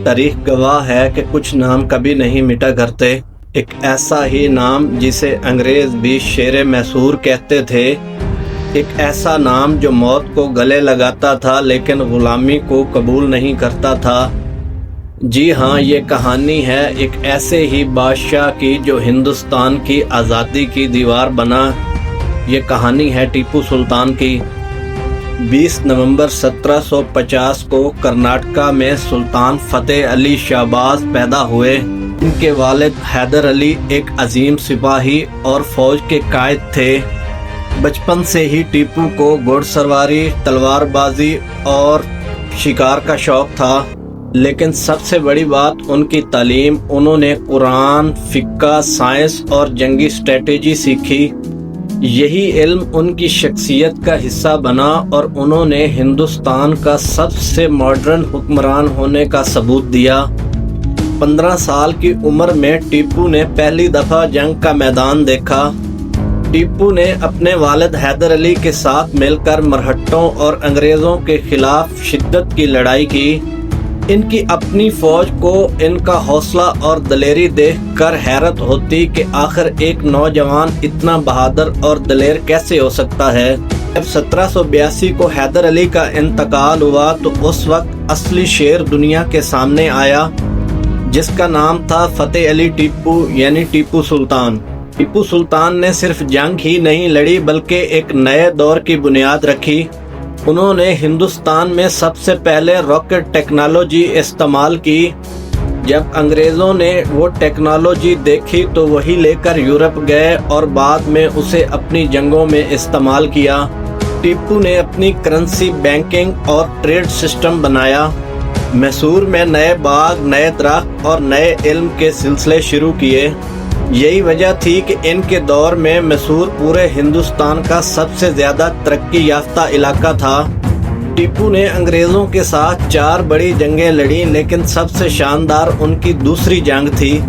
تاریخ گواہ ہے کہ کچھ نام کبھی نہیں مٹا کرتے۔ ایک ایسا ہی نام جسے انگریز بھی شیر میسور کہتے تھے، ایک ایسا نام جو موت کو گلے لگاتا تھا لیکن غلامی کو قبول نہیں کرتا تھا۔ جی ہاں، یہ کہانی ہے ایک ایسے ہی بادشاہ کی جو ہندوستان کی آزادی کی دیوار بنا۔ یہ کہانی ہے ٹیپو سلطان کی۔ 20 نومبر 1750 کو کرناٹکا میں سلطان فتح علی شہباز پیدا ہوئے۔ ان کے والد حیدر علی ایک عظیم سپاہی اور فوج کے قائد تھے۔ بچپن سے ہی ٹیپو کو گھوڑ سواری، تلوار بازی اور شکار کا شوق تھا، لیکن سب سے بڑی بات ان کی تعلیم۔ انہوں نے قرآن، فقہ، سائنس اور جنگی اسٹریٹجی سیکھی۔ یہی علم ان کی شخصیت کا حصہ بنا اور انہوں نے ہندوستان کا سب سے ماڈرن حکمران ہونے کا ثبوت دیا۔ 15 سال کی عمر میں ٹیپو نے پہلی دفعہ جنگ کا میدان دیکھا۔ ٹیپو نے اپنے والد حیدر علی کے ساتھ مل کر مرہٹوں اور انگریزوں کے خلاف شدت کی لڑائی کی۔ ان کی اپنی فوج کو ان کا حوصلہ اور دلیری دیکھ کر حیرت ہوتی کہ آخر ایک نوجوان اتنا بہادر اور دلیر کیسے ہو سکتا ہے۔ جب 1782 کو حیدر علی کا انتقال ہوا تو اس وقت اصلی شیر دنیا کے سامنے آیا، جس کا نام تھا فتح علی ٹیپو یعنی ٹیپو سلطان۔ ٹیپو سلطان نے صرف جنگ ہی نہیں لڑی بلکہ ایک نئے دور کی بنیاد رکھی۔ انہوں نے ہندوستان میں سب سے پہلے راکٹ ٹیکنالوجی استعمال کی۔ جب انگریزوں نے وہ ٹیکنالوجی دیکھی تو وہی لے کر یورپ گئے اور بعد میں اسے اپنی جنگوں میں استعمال کیا۔ ٹیپو نے اپنی کرنسی، بینکنگ اور ٹریڈ سسٹم بنایا۔ میسور میں نئے باغ، نئے درخت اور نئے علم کے سلسلے شروع کیے۔ یہی وجہ تھی کہ ان کے دور میں میسور پورے ہندوستان کا سب سے زیادہ ترقی یافتہ علاقہ تھا۔ ٹیپو نے انگریزوں کے ساتھ 4 بڑی جنگیں لڑیں، لیکن سب سے شاندار ان کی دوسری جنگ تھی۔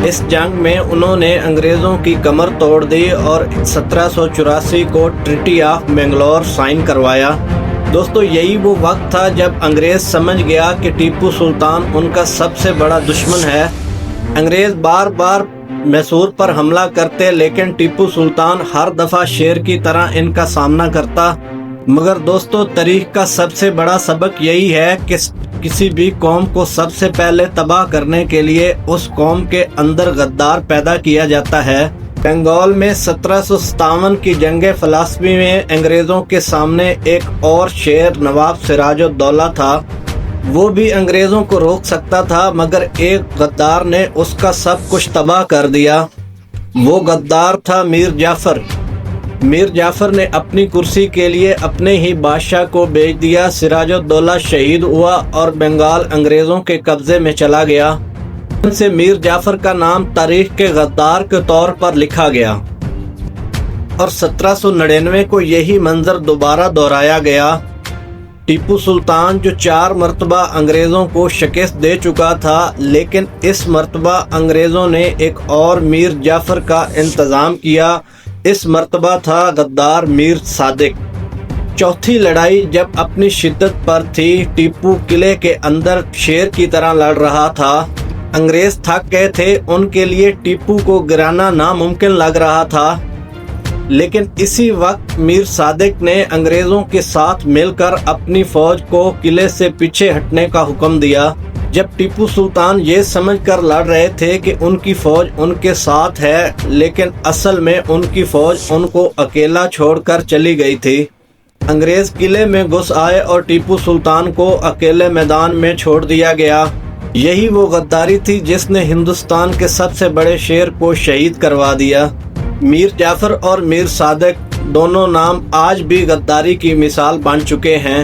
اس جنگ میں انہوں نے انگریزوں کی کمر توڑ دی اور 1784 کو ٹریٹی آف مینگلور سائن کروایا۔ دوستو، یہی وہ وقت تھا جب انگریز سمجھ گیا کہ ٹیپو سلطان ان کا سب سے بڑا دشمن ہے۔ انگریز بار بار میسور پر حملہ کرتے لیکن ٹیپو سلطان ہر دفعہ شیر کی طرح ان کا سامنا کرتا۔ مگر دوستو، تاریخ کا سب سے بڑا سبق یہی ہے کہ کسی بھی قوم کو سب سے پہلے تباہ کرنے کے لیے اس قوم کے اندر غدار پیدا کیا جاتا ہے۔ بنگال میں 1757 کی جنگ فلسفی میں انگریزوں کے سامنے ایک اور شیر نواب سراج الدولہ تھا۔ وہ بھی انگریزوں کو روک سکتا تھا، مگر ایک غدار نے اس کا سب کچھ تباہ کر دیا۔ وہ غدار تھا میر جعفر۔ میر جعفر نے اپنی کرسی کے لیے اپنے ہی بادشاہ کو بیچ دیا۔ سراج الدولہ شہید ہوا اور بنگال انگریزوں کے قبضے میں چلا گیا۔ ان سے میر جعفر کا نام تاریخ کے غدار کے طور پر لکھا گیا اور 1799 کو یہی منظر دوبارہ دہرایا گیا۔ ٹیپو سلطان جو 4 مرتبہ انگریزوں کو شکست دے چکا تھا، لیکن اس مرتبہ انگریزوں نے ایک اور میر جعفر کا انتظام کیا۔ اس مرتبہ تھا غدار میر صادق۔ چوتھی لڑائی جب اپنی شدت پر تھی، ٹیپو قلعے کے اندر شیر کی طرح لڑ رہا تھا۔ انگریز تھک گئے تھے، ان کے لیے ٹیپو کو گرانا ناممکن لگ رہا تھا، لیکن اسی وقت میر صادق نے انگریزوں کے ساتھ مل کر اپنی فوج کو قلعے سے پیچھے ہٹنے کا حکم دیا۔ جب ٹیپو سلطان یہ سمجھ کر لڑ رہے تھے کہ ان کی فوج ان کے ساتھ ہے، لیکن اصل میں ان کی فوج ان کو اکیلا چھوڑ کر چلی گئی تھی۔ انگریز قلعے میں گھس آئے اور ٹیپو سلطان کو اکیلے میدان میں چھوڑ دیا گیا۔ یہی وہ غداری تھی جس نے ہندوستان کے سب سے بڑے شیر کو شہید کروا دیا۔ میر جعفر اور میر صادق دونوں نام آج بھی غداری کی مثال بن چکے ہیں۔